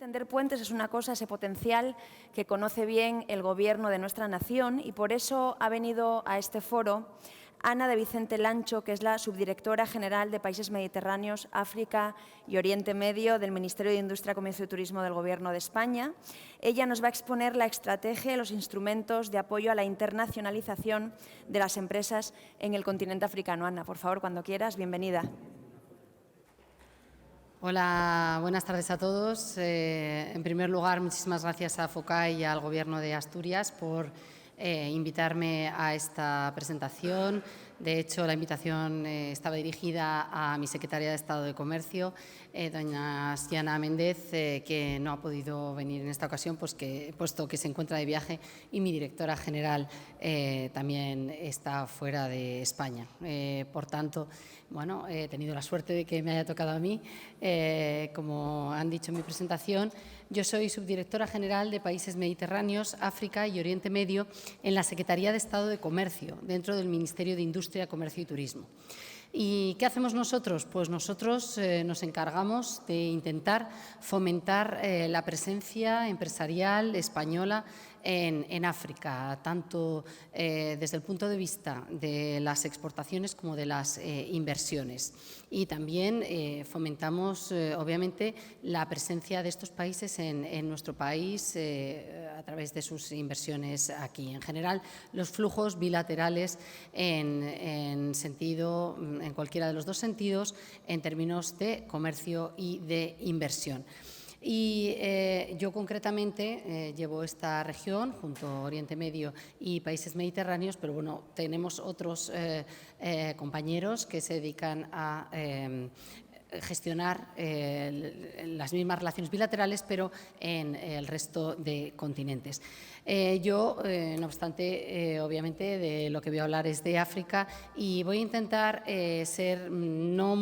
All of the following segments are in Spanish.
Tender puentes es una cosa, ese potencial que conoce bien el Gobierno de nuestra nación, y por eso ha venido a este foro Ana de Vicente Lancho, que es la subdirectora general de Países Mediterráneos, África y Oriente Medio del Ministerio de Industria, Comercio y Turismo del Gobierno de España. Ella nos va a exponer la estrategia y los instrumentos de apoyo a la internacionalización de las empresas en el continente africano. Ana, por favor, cuando quieras, bienvenida. Hola, buenas tardes a todos. En primer lugar, muchísimas gracias a FOCAI y al Gobierno de Asturias por invitarme a esta presentación. De hecho, la invitación estaba dirigida a mi secretaria de Estado de Comercio, doña Siana Méndez, que no ha podido venir en esta ocasión, puesto que se encuentra de viaje, y mi directora general también está fuera de España. Por tanto, bueno, he tenido la suerte de que me haya tocado a mí. Como han dicho en mi presentación, yo soy subdirectora general de Países Mediterráneos, África y Oriente Medio en la Secretaría de Estado de Comercio, dentro del Ministerio de Industria, Comercio y Turismo. ¿Y qué hacemos nosotros? Pues nosotros nos encargamos de intentar fomentar la presencia empresarial española en África, tanto desde el punto de vista de las exportaciones como de las inversiones. Y también fomentamos, obviamente, la presencia de estos países en nuestro país a través de sus inversiones aquí. En general, los flujos bilaterales en cualquiera de los dos sentidos, en términos de comercio y de inversión. Y yo concretamente llevo esta región junto a Oriente Medio y Países Mediterráneos, pero bueno, tenemos otros compañeros que se dedican a gestionar las mismas relaciones bilaterales, pero en el resto de continentes. Yo, no obstante, obviamente, de lo que voy a hablar es de África, y voy a intentar no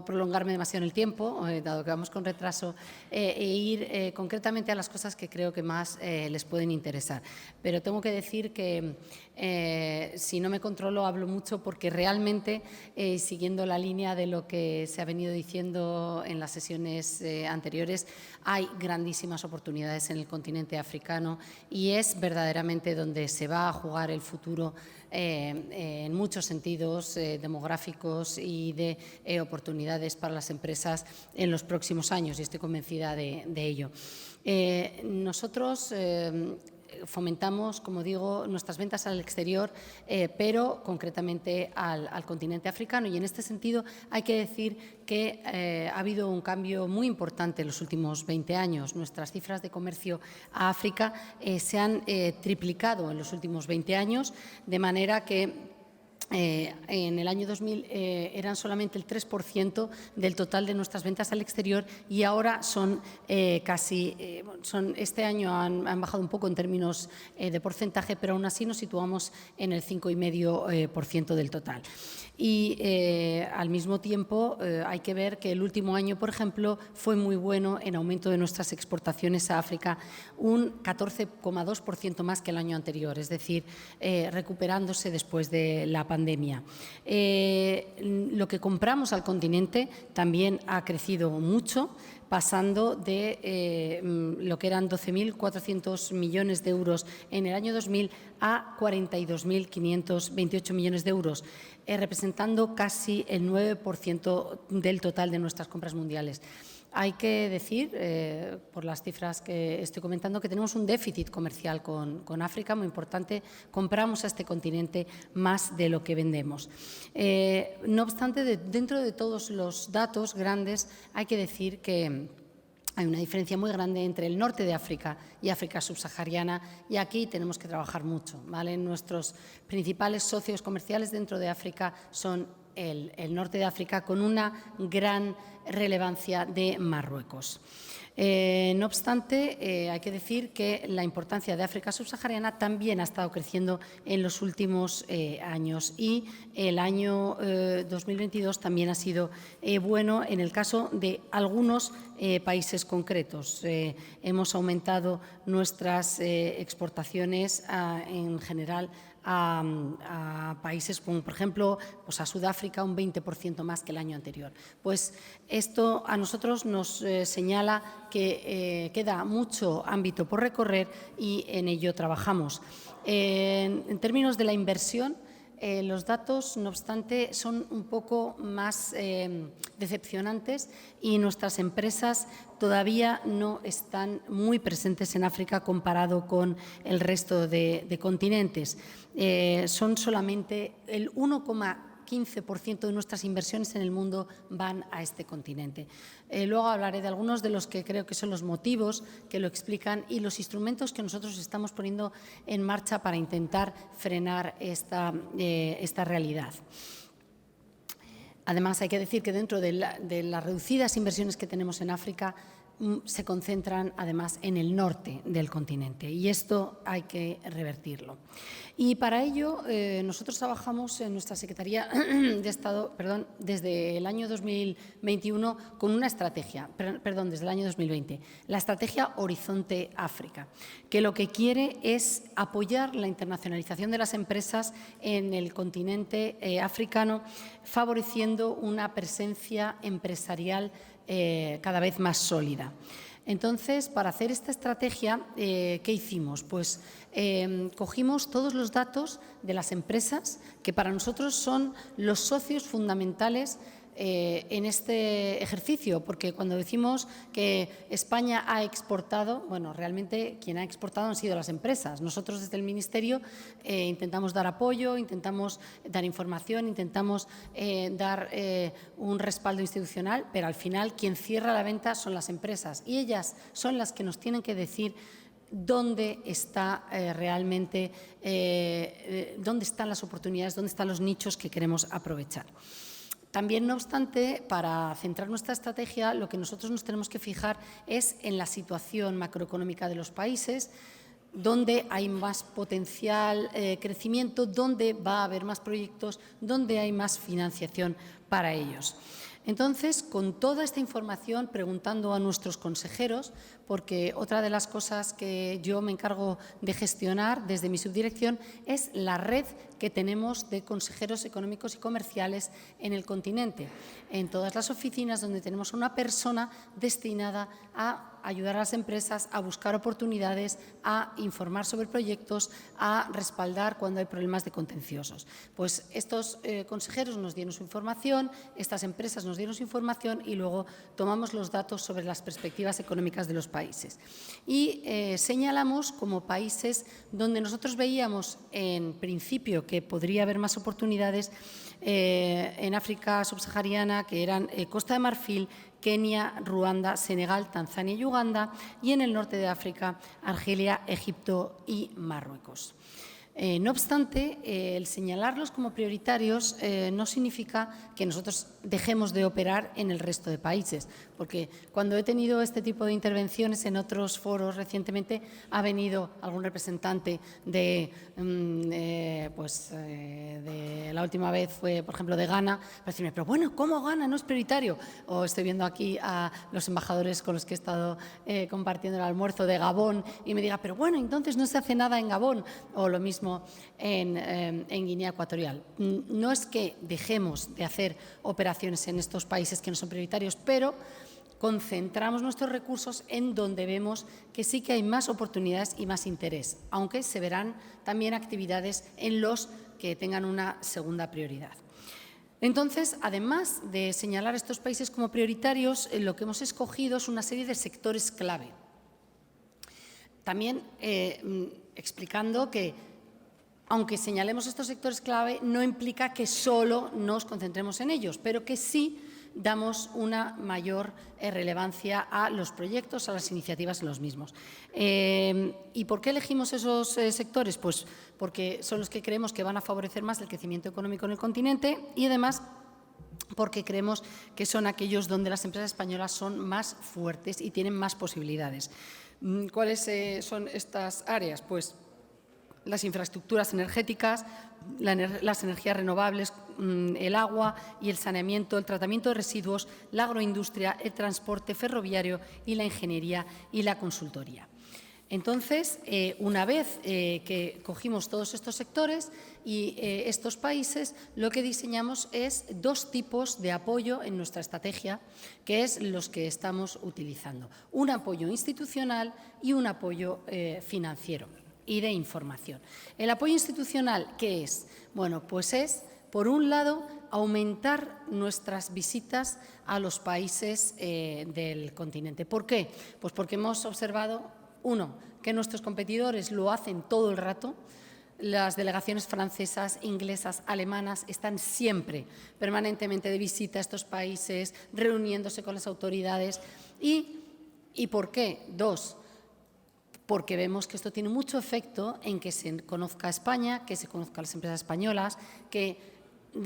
prolongarme demasiado en el tiempo, dado que vamos con retraso, e ir concretamente a las cosas que creo que más les pueden interesar. Pero tengo que decir que si no me controlo, hablo mucho, porque realmente, siguiendo la línea de lo que se ha venido diciendo en las sesiones anteriores, hay grandísimas oportunidades en el continente africano, y es verdaderamente donde se va a jugar el futuro en muchos sentidos demográficos y de oportunidades para las empresas en los próximos años, y estoy convencida de ello. Nosotros fomentamos, como digo, nuestras ventas al exterior, pero concretamente al continente africano, y en este sentido hay que decir que ha habido un cambio muy importante en los últimos 20 años. Nuestras cifras de comercio a África se han triplicado en los últimos 20 años, de manera que en el año 2000 eran solamente el 3% del total de nuestras ventas al exterior, y ahora son este año han bajado un poco en términos de porcentaje, pero aún así nos situamos en el 5,5% del total. Y al mismo tiempo hay que ver que el último año, por ejemplo, fue muy bueno en aumento de nuestras exportaciones a África, un 14,2% más que el año anterior, es decir, recuperándose después de la pandemia. Lo que compramos al continente también ha crecido mucho, pasando de lo que eran 12.400 millones de euros en el año 2000 a 42.528 millones de euros, representando casi el 9% del total de nuestras compras mundiales. Hay que decir, por las cifras que estoy comentando, que tenemos un déficit comercial con África muy importante. Compramos a este continente más de lo que vendemos. No obstante, dentro de todos los datos grandes, hay que decir que hay una diferencia muy grande entre el norte de África y África subsahariana, y aquí tenemos que trabajar mucho, ¿vale? Nuestros principales socios comerciales dentro de África son el norte de África, con una gran relevancia de Marruecos. No obstante, hay que decir que la importancia de África subsahariana también ha estado creciendo en los últimos años, y el año 2022 también ha sido bueno en el caso de algunos países concretos. Hemos aumentado nuestras exportaciones en general a países como, por ejemplo, pues a Sudáfrica un 20% más que el año anterior. Pues esto a nosotros nos señala que queda mucho ámbito por recorrer y en ello trabajamos. En términos de la inversión, los datos, no obstante, son un poco más decepcionantes y nuestras empresas todavía no están muy presentes en África comparado con el resto de continentes. Son solamente el 1,15% de nuestras inversiones en el mundo van a este continente. Luego hablaré de algunos de los que creo que son los motivos que lo explican y los instrumentos que nosotros estamos poniendo en marcha para intentar frenar esta realidad. Además, hay que decir que dentro de las reducidas inversiones que tenemos en África, se concentran además en el norte del continente y esto hay que revertirlo. Y para ello nosotros trabajamos en nuestra Secretaría de Estado, desde el año 2021 con una estrategia, desde el año 2020, la estrategia Horizonte África, que lo que quiere es apoyar la internacionalización de las empresas en el continente africano, favoreciendo una presencia empresarial cada vez más sólida. Entonces, para hacer esta estrategia, ¿qué hicimos? Pues cogimos todos los datos de las empresas que para nosotros son los socios fundamentales en este ejercicio, porque cuando decimos que España ha exportado, bueno, realmente quien ha exportado han sido las empresas. Nosotros desde el Ministerio intentamos dar apoyo, intentamos dar información, intentamos dar un respaldo institucional, pero al final quien cierra la venta son las empresas y ellas son las que nos tienen que decir dónde está realmente, dónde están las oportunidades, dónde están los nichos que queremos aprovechar. También, no obstante, para centrar nuestra estrategia, lo que nosotros nos tenemos que fijar es en la situación macroeconómica de los países, dónde hay más potencial crecimiento, dónde va a haber más proyectos, dónde hay más financiación para ellos. Entonces, con toda esta información, preguntando a nuestros consejeros, porque otra de las cosas que yo me encargo de gestionar desde mi subdirección es la red que tenemos de consejeros económicos y comerciales en el continente, en todas las oficinas donde tenemos una persona destinada a ayudar a las empresas a buscar oportunidades, a informar sobre proyectos, a respaldar cuando hay problemas de contenciosos. Pues estos consejeros nos dieron su información, estas empresas nos dieron su información y luego tomamos los datos sobre las perspectivas económicas de los países. Y señalamos como países donde nosotros veíamos en principio que podría haber más oportunidades en África subsahariana, que eran Costa de Marfil, Kenia, Ruanda, Senegal, Tanzania y Uganda, y en el norte de África, Argelia, Egipto y Marruecos. No obstante, el señalarlos como prioritarios no significa que nosotros dejemos de operar en el resto de países, porque cuando he tenido este tipo de intervenciones en otros foros recientemente ha venido algún representante de la última vez fue, por ejemplo, de Ghana, para decirme, pero bueno, ¿cómo Ghana no es prioritario? O estoy viendo aquí a los embajadores con los que he estado compartiendo el almuerzo de Gabón y me diga, pero bueno, entonces no se hace nada en Gabón, o lo mismo en Guinea Ecuatorial. No es que dejemos de hacer operaciones en estos países que no son prioritarios, pero concentramos nuestros recursos en donde vemos que sí que hay más oportunidades y más interés, aunque se verán también actividades en los que tengan una segunda prioridad. Entonces, además de señalar estos países como prioritarios, lo que hemos escogido es una serie de sectores clave. También explicando que aunque señalemos estos sectores clave, no implica que solo nos concentremos en ellos, pero que sí damos una mayor relevancia a los proyectos, a las iniciativas en los mismos. ¿Y por qué elegimos esos sectores? Pues porque son los que creemos que van a favorecer más el crecimiento económico en el continente y además porque creemos que son aquellos donde las empresas españolas son más fuertes y tienen más posibilidades. ¿Cuáles son estas áreas? Pues las infraestructuras energéticas, las energías renovables, el agua y el saneamiento, el tratamiento de residuos, la agroindustria, el transporte ferroviario y la ingeniería y la consultoría. Entonces, una vez que cogimos todos estos sectores y estos países, lo que diseñamos es 2 tipos de apoyo en nuestra estrategia, que es los que estamos utilizando. Un apoyo institucional y un apoyo financiero y de información. El apoyo institucional, ¿qué es? Bueno, pues es, por un lado, aumentar nuestras visitas a los países del continente. ¿Por qué? Pues porque hemos observado, uno, que nuestros competidores lo hacen todo el rato. Las delegaciones francesas, inglesas, alemanas están siempre, permanentemente de visita a estos países, reuniéndose con las autoridades. ¿Y por qué? 2, porque vemos que esto tiene mucho efecto en que se conozca España, que se conozcan las empresas españolas, que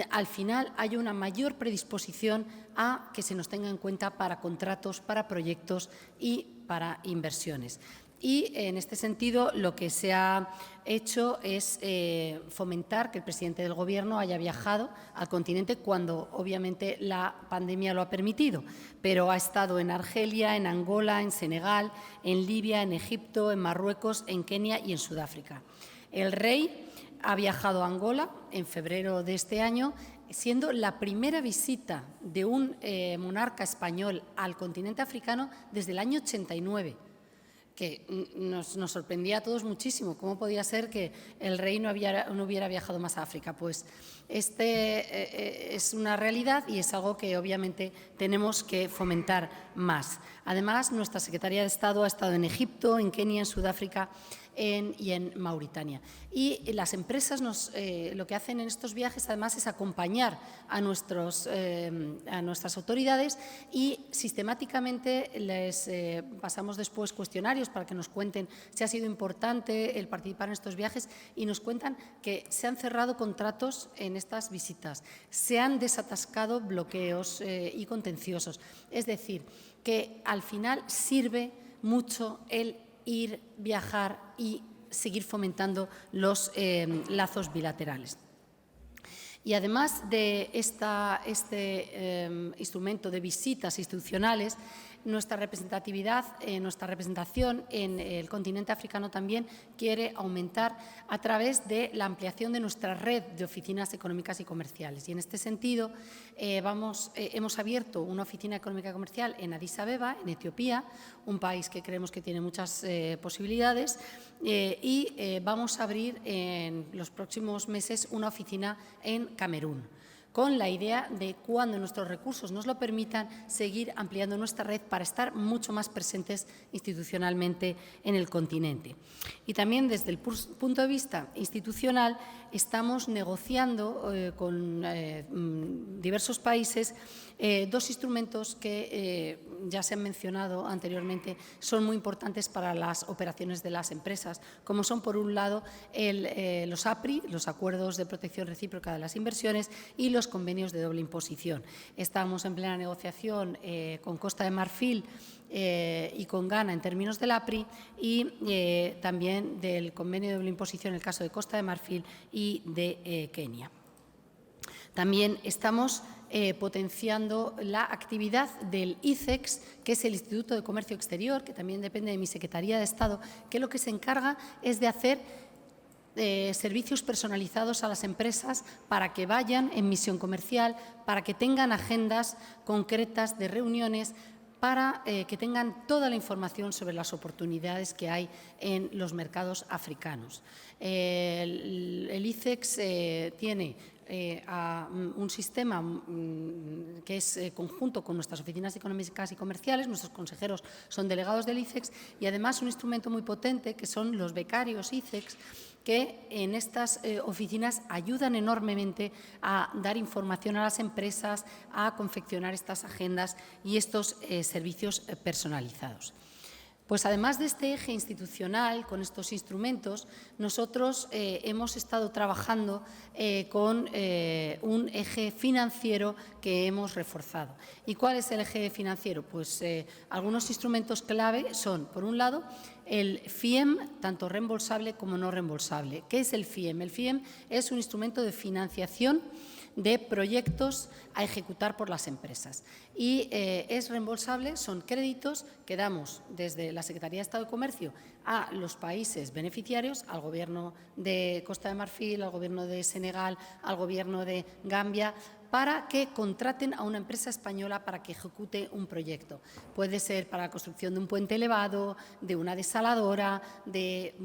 al final hay una mayor predisposición a que se nos tenga en cuenta para contratos, para proyectos y para inversiones. Y en este sentido lo que se ha hecho es fomentar que el presidente del Gobierno haya viajado al continente cuando obviamente la pandemia lo ha permitido, pero ha estado en Argelia, en Angola, en Senegal, en Libia, en Egipto, en Marruecos, en Kenia y en Sudáfrica. El rey ha viajado a Angola en febrero de este año, siendo la primera visita de un monarca español al continente africano desde el año 89. Que nos sorprendía a todos muchísimo. ¿Cómo podía ser que el rey no hubiera viajado más a África? Pues es una realidad y es algo que obviamente tenemos que fomentar más. Además, nuestra Secretaría de Estado ha estado en Egipto, en Kenia, en Sudáfrica y en Mauritania. Y las empresas lo que hacen en estos viajes además es acompañar a nuestras autoridades y sistemáticamente les pasamos después cuestionarios para que nos cuenten si ha sido importante el participar en estos viajes y nos cuentan que se han cerrado contratos en estas visitas, se han desatascado bloqueos y contenciosos. Es decir, que al final sirve mucho el ir, viajar y seguir fomentando los lazos bilaterales. Y además de este instrumento de visitas institucionales, nuestra representatividad, nuestra representación en el continente africano también quiere aumentar a través de la ampliación de nuestra red de oficinas económicas y comerciales. Y en este sentido hemos abierto una oficina económica y comercial en Addis Abeba, en Etiopía, un país que creemos que tiene muchas posibilidades, y vamos a abrir en los próximos meses una oficina en Camerún, con la idea de, cuando nuestros recursos nos lo permitan, seguir ampliando nuestra red para estar mucho más presentes institucionalmente en el continente. Y también desde el punto de vista institucional estamos negociando con diversos países 2 instrumentos que ya se han mencionado anteriormente, son muy importantes para las operaciones de las empresas, como son, por un lado, los APRI, los Acuerdos de Protección Recíproca de las Inversiones, y los convenios de doble imposición. Estamos en plena negociación con Costa de Marfil y con Ghana en términos del APRI y también del convenio de doble imposición en el caso de Costa de Marfil y de Kenia. También estamos potenciando la actividad del ICEX, que es el Instituto de Comercio Exterior, que también depende de mi Secretaría de Estado, que lo que se encarga es de hacer servicios personalizados a las empresas para que vayan en misión comercial, para que tengan agendas concretas de reuniones, para que tengan toda la información sobre las oportunidades que hay en los mercados africanos. El ICEX tiene un sistema que es conjunto con nuestras oficinas económicas y comerciales, nuestros consejeros son delegados del ICEX, y además un instrumento muy potente que son los becarios ICEX, que en estas oficinas ayudan enormemente a dar información a las empresas, a confeccionar estas agendas y estos servicios personalizados. Pues además de este eje institucional, con estos instrumentos, nosotros hemos estado trabajando con un eje financiero que hemos reforzado. ¿Y cuál es el eje financiero? Pues algunos instrumentos clave son, por un lado, el FIEM, tanto reembolsable como no reembolsable. ¿Qué es el FIEM? El FIEM es un instrumento de financiación de proyectos a ejecutar por las empresas. Y es reembolsable, son créditos que damos desde la Secretaría de Estado de Comercio a los países beneficiarios, al Gobierno de Costa de Marfil, al Gobierno de Senegal, al Gobierno de Gambia, para que contraten a una empresa española para que ejecute un proyecto. Puede ser para la construcción de un puente elevado, de una desaladora, de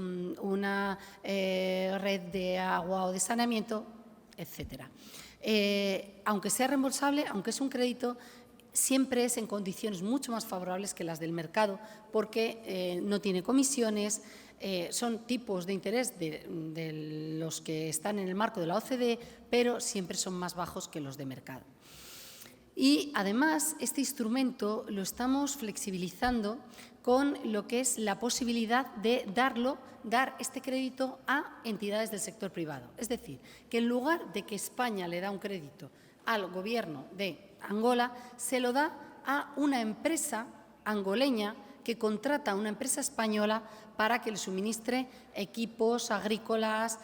una red de agua o de saneamiento, etcétera. Aunque sea reembolsable, aunque es un crédito, siempre es en condiciones mucho más favorables que las del mercado, porque no tiene comisiones, son tipos de interés de los que están en el marco de la OCDE, pero siempre son más bajos que los de mercado. Y, además, este instrumento lo estamos flexibilizando con lo que es la posibilidad de dar este crédito a entidades del sector privado. Es decir, que en lugar de que España le da un crédito al Gobierno de Angola, se lo da a una empresa angoleña que contrata a una empresa española para que le suministre equipos agrícolas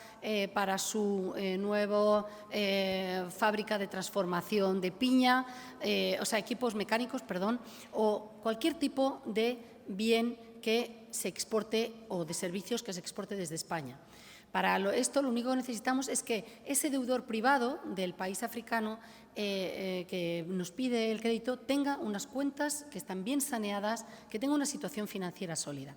para su nueva fábrica de transformación de piña, o sea, equipos mecánicos, perdón, o cualquier tipo de bien que se exporte o de servicios que se exporte desde España. Para esto, lo único que necesitamos es que ese deudor privado del país africano que nos pide el crédito tenga unas cuentas que están bien saneadas, que tenga una situación financiera sólida.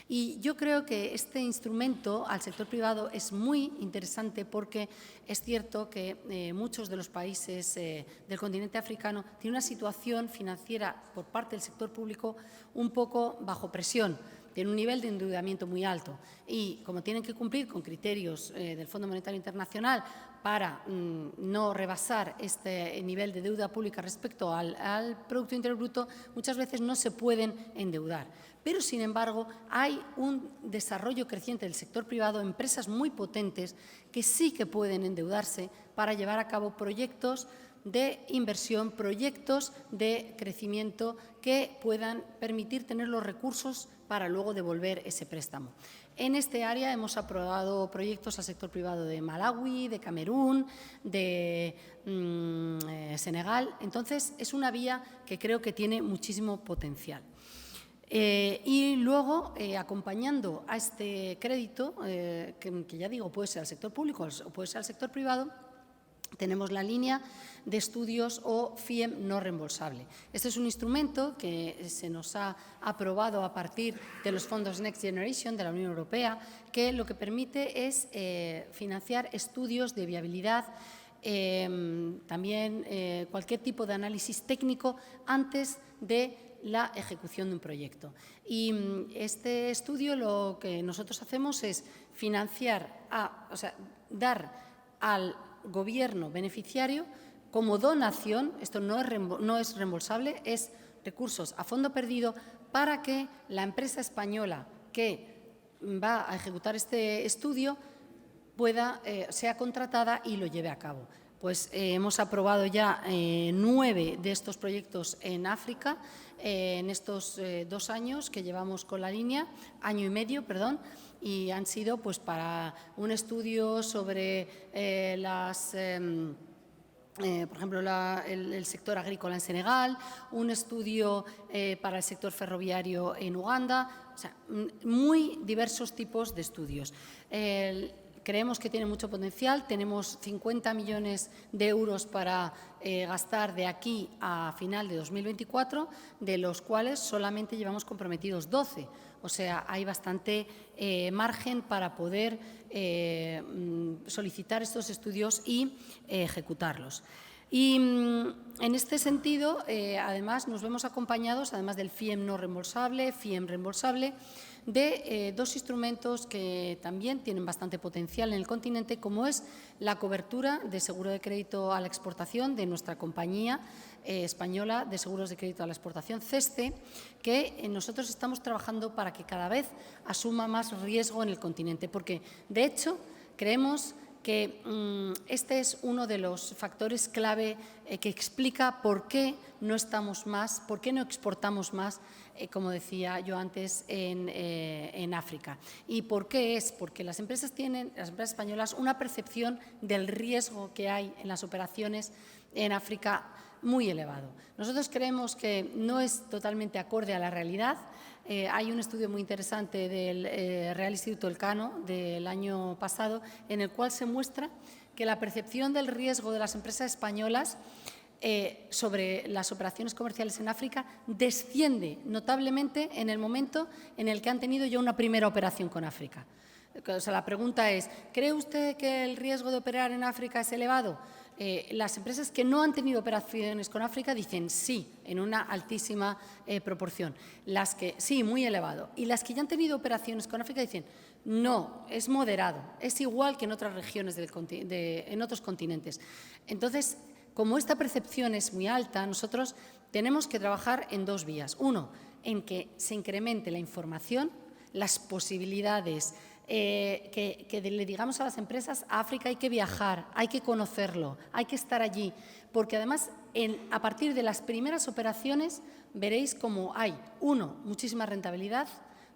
Y yo creo que este instrumento al sector privado es muy interesante porque es cierto que muchos de los países del continente africano tienen una situación financiera por parte del sector público un poco bajo presión. Tiene un nivel de endeudamiento muy alto y, como tienen que cumplir con criterios del Fondo Monetario Internacional para no rebasar este nivel de deuda pública respecto al Producto Interior Bruto, muchas veces no se pueden endeudar. Pero, sin embargo, hay un desarrollo creciente del sector privado, empresas muy potentes que sí que pueden endeudarse para llevar a cabo proyectos de inversión, proyectos de crecimiento que puedan permitir tener los recursos para luego devolver ese préstamo. En este área hemos aprobado proyectos al sector privado de Malawi, de Camerún, de Senegal. Entonces, es una vía que creo que tiene muchísimo potencial. Y luego, acompañando a este crédito, que ya digo, puede ser al sector público o puede ser al sector privado, tenemos la línea de estudios o FIEM no reembolsable. Este es un instrumento que se nos ha aprobado a partir de los fondos Next Generation de la Unión Europea, que lo que permite es financiar estudios de viabilidad, también cualquier tipo de análisis técnico antes de la ejecución de un proyecto. Y este estudio lo que nosotros hacemos es financiar, dar al Gobierno beneficiario como donación, esto no es reembolsable, es recursos a fondo perdido para que la empresa española que va a ejecutar este estudio sea contratada y lo lleve a cabo. Pues hemos aprobado ya 9 de estos proyectos en África en estos 2 años que llevamos con la línea, año y medio, perdón, y han sido pues para un estudio sobre por ejemplo, el sector agrícola en Senegal, un estudio para el sector ferroviario en Uganda, o sea, muy diversos tipos de estudios. Creemos que tiene mucho potencial, tenemos 50 millones de euros para gastar de aquí a final de 2024, de los cuales solamente llevamos comprometidos 12. O sea, hay bastante margen para poder solicitar estos estudios y ejecutarlos. Y en este sentido, además, nos vemos acompañados, además del FIEM no reembolsable, FIEM reembolsable, de 2 instrumentos que también tienen bastante potencial en el continente, como es la cobertura de seguro de crédito a la exportación de nuestra compañía española de seguros de crédito a la exportación, CESCE, que nosotros estamos trabajando para que cada vez asuma más riesgo en el continente, porque, de hecho, creemos que este es uno de los factores clave que explica por qué no estamos más, por qué no exportamos más, como decía yo antes, en África. ¿Y por qué es? Porque las empresas españolas, una percepción del riesgo que hay en las operaciones en África muy elevado. Nosotros creemos que no es totalmente acorde a la realidad. Hay un estudio muy interesante del Real Instituto Elcano del año pasado en el cual se muestra que la percepción del riesgo de las empresas españolas sobre las operaciones comerciales en África desciende notablemente en el momento en el que han tenido ya una primera operación con África. O sea, la pregunta es, ¿cree usted que el riesgo de operar en África es elevado? Las empresas que no han tenido operaciones con África dicen sí, en una altísima proporción. Las que sí, muy elevado. Y las que ya han tenido operaciones con África dicen no, es moderado, es igual que en otras regiones, en otros continentes. Entonces, como esta percepción es muy alta, nosotros tenemos que trabajar en dos vías. Uno, en que se incremente la información, las posibilidades, que le digamos a las empresas, a África hay que viajar, hay que conocerlo, hay que estar allí, porque además a partir de las primeras operaciones veréis cómo hay, uno, muchísima rentabilidad,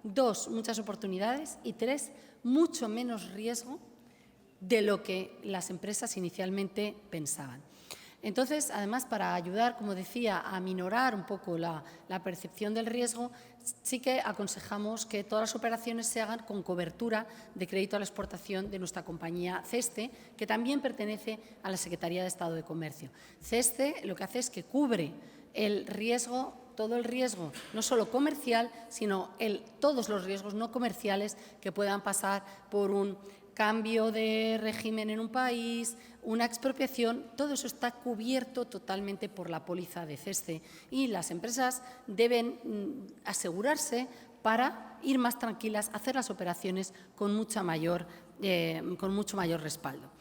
dos, muchas oportunidades y tres, mucho menos riesgo de lo que las empresas inicialmente pensaban. Entonces, además, para ayudar, como decía, a minorar un poco la percepción del riesgo, sí que aconsejamos que todas las operaciones se hagan con cobertura de crédito a la exportación de nuestra compañía CESTE, que también pertenece a la Secretaría de Estado de Comercio. CESTE lo que hace es que cubre el riesgo, todo el riesgo, no solo comercial, sino todos los riesgos no comerciales que puedan pasar por un cambio de régimen en un país, una expropiación, todo eso está cubierto totalmente por la póliza de CESTE y las empresas deben asegurarse para ir más tranquilas, hacer las operaciones con mucho mayor respaldo.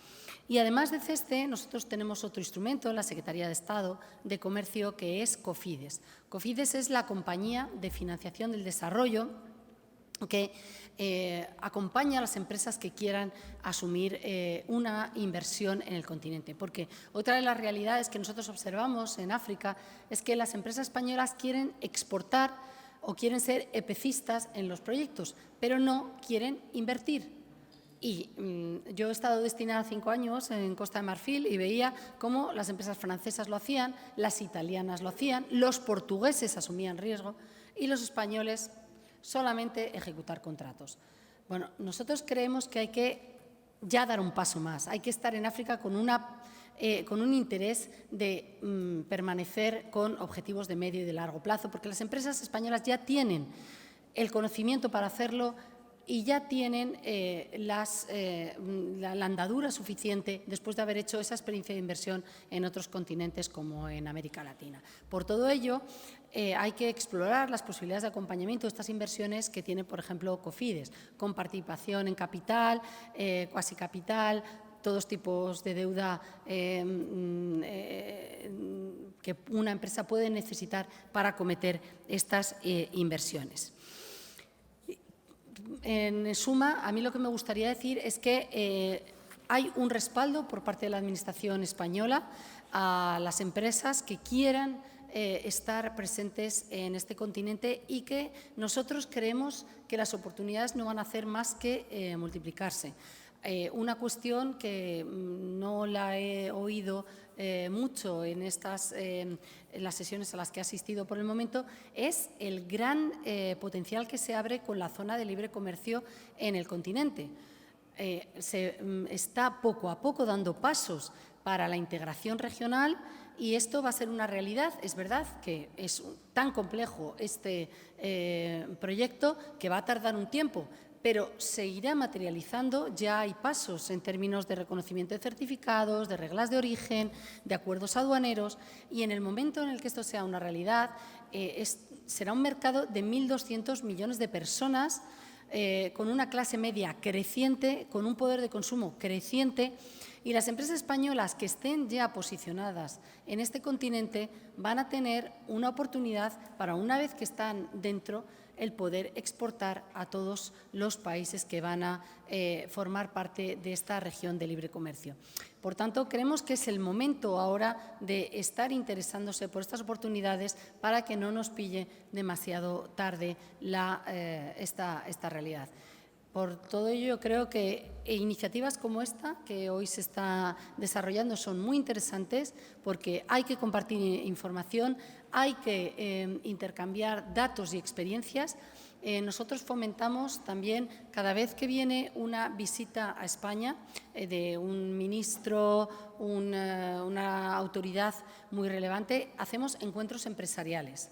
Y además de CESTE, nosotros tenemos otro instrumento, la Secretaría de Estado de Comercio, que es COFIDES. COFIDES es la compañía de financiación del desarrollo que acompaña a las empresas que quieran asumir una inversión en el continente. Porque otra de las realidades que nosotros observamos en África es que las empresas españolas quieren exportar o quieren ser epecistas en los proyectos, pero no quieren invertir. Y yo he estado destinada 5 años en Costa de Marfil y veía cómo las empresas francesas lo hacían, las italianas lo hacían, los portugueses asumían riesgo y los españoles solamente ejecutar contratos. Bueno, nosotros creemos que hay que ya dar un paso más, hay que estar en África con un interés de permanecer con objetivos de medio y de largo plazo, porque las empresas españolas ya tienen el conocimiento para hacerlo y ya tienen la andadura suficiente después de haber hecho esa experiencia de inversión en otros continentes como en América Latina. Por todo ello, hay que explorar las posibilidades de acompañamiento de estas inversiones que tiene, por ejemplo, COFIDES, con participación en capital, cuasi capital, todos tipos de deuda que una empresa puede necesitar para acometer estas inversiones. En suma, a mí lo que me gustaría decir es que hay un respaldo por parte de la Administración española a las empresas que quieran estar presentes en este continente y que nosotros creemos que las oportunidades no van a hacer más que multiplicarse. Una cuestión que no la he oído mucho en las sesiones a las que he asistido por el momento es el gran potencial que se abre con la zona de libre comercio en el continente. Se está poco a poco dando pasos para la integración regional y esto va a ser una realidad. Es verdad que es tan complejo este proyecto que va a tardar un tiempo, pero se irá materializando. Ya hay pasos en términos de reconocimiento de certificados, de reglas de origen, de acuerdos aduaneros y en el momento en el que esto sea una realidad será un mercado de 1.200 millones de personas con una clase media creciente, con un poder de consumo creciente Y las empresas españolas que estén ya posicionadas en este continente van a tener una oportunidad para, una vez que están dentro, el poder exportar a todos los países que van a formar parte de esta región de libre comercio. Por tanto, creemos que es el momento ahora de estar interesándose por estas oportunidades para que no nos pille demasiado tarde esta realidad. Por todo ello, yo creo que iniciativas como esta, que hoy se está desarrollando, son muy interesantes porque hay que compartir información, hay que intercambiar datos y experiencias. Nosotros fomentamos también, cada vez que viene una visita a España de un ministro, una autoridad muy relevante, hacemos encuentros empresariales.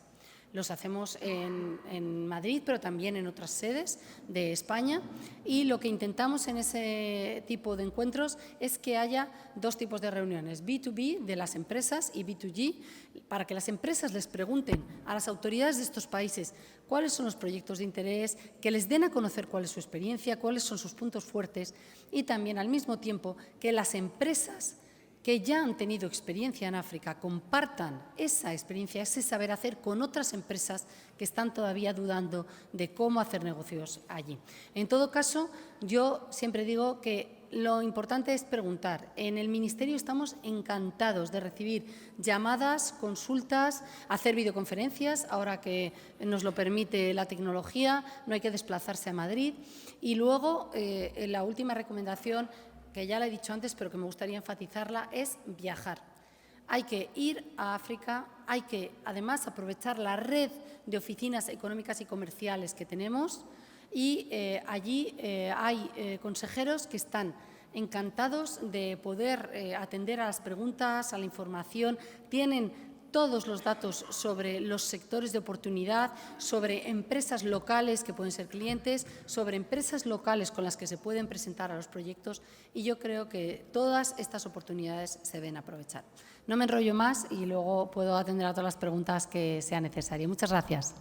Los hacemos en Madrid, pero también en otras sedes de España, y lo que intentamos en ese tipo de encuentros es que haya dos tipos de reuniones, B2B de las empresas y B2G, para que las empresas les pregunten a las autoridades de estos países cuáles son los proyectos de interés, que les den a conocer cuál es su experiencia, cuáles son sus puntos fuertes, y también al mismo tiempo que las empresas que ya han tenido experiencia en África compartan esa experiencia, ese saber hacer con otras empresas que están todavía dudando de cómo hacer negocios allí. En todo caso, yo siempre digo que lo importante es preguntar. En el Ministerio estamos encantados de recibir llamadas, consultas, hacer videoconferencias, ahora que nos lo permite la tecnología, no hay que desplazarse a Madrid. Y luego, la última recomendación, que ya la he dicho antes, pero que me gustaría enfatizarla, es viajar. Hay que ir a África, hay que además aprovechar la red de oficinas económicas y comerciales que tenemos, y allí hay consejeros que están encantados de poder atender a las preguntas, a la información, tienen todos los datos sobre los sectores de oportunidad, sobre empresas locales que pueden ser clientes, sobre empresas locales con las que se pueden presentar a los proyectos, y yo creo que todas estas oportunidades se deben aprovechar. No me enrollo más y luego puedo atender a todas las preguntas que sean necesarias. Muchas gracias.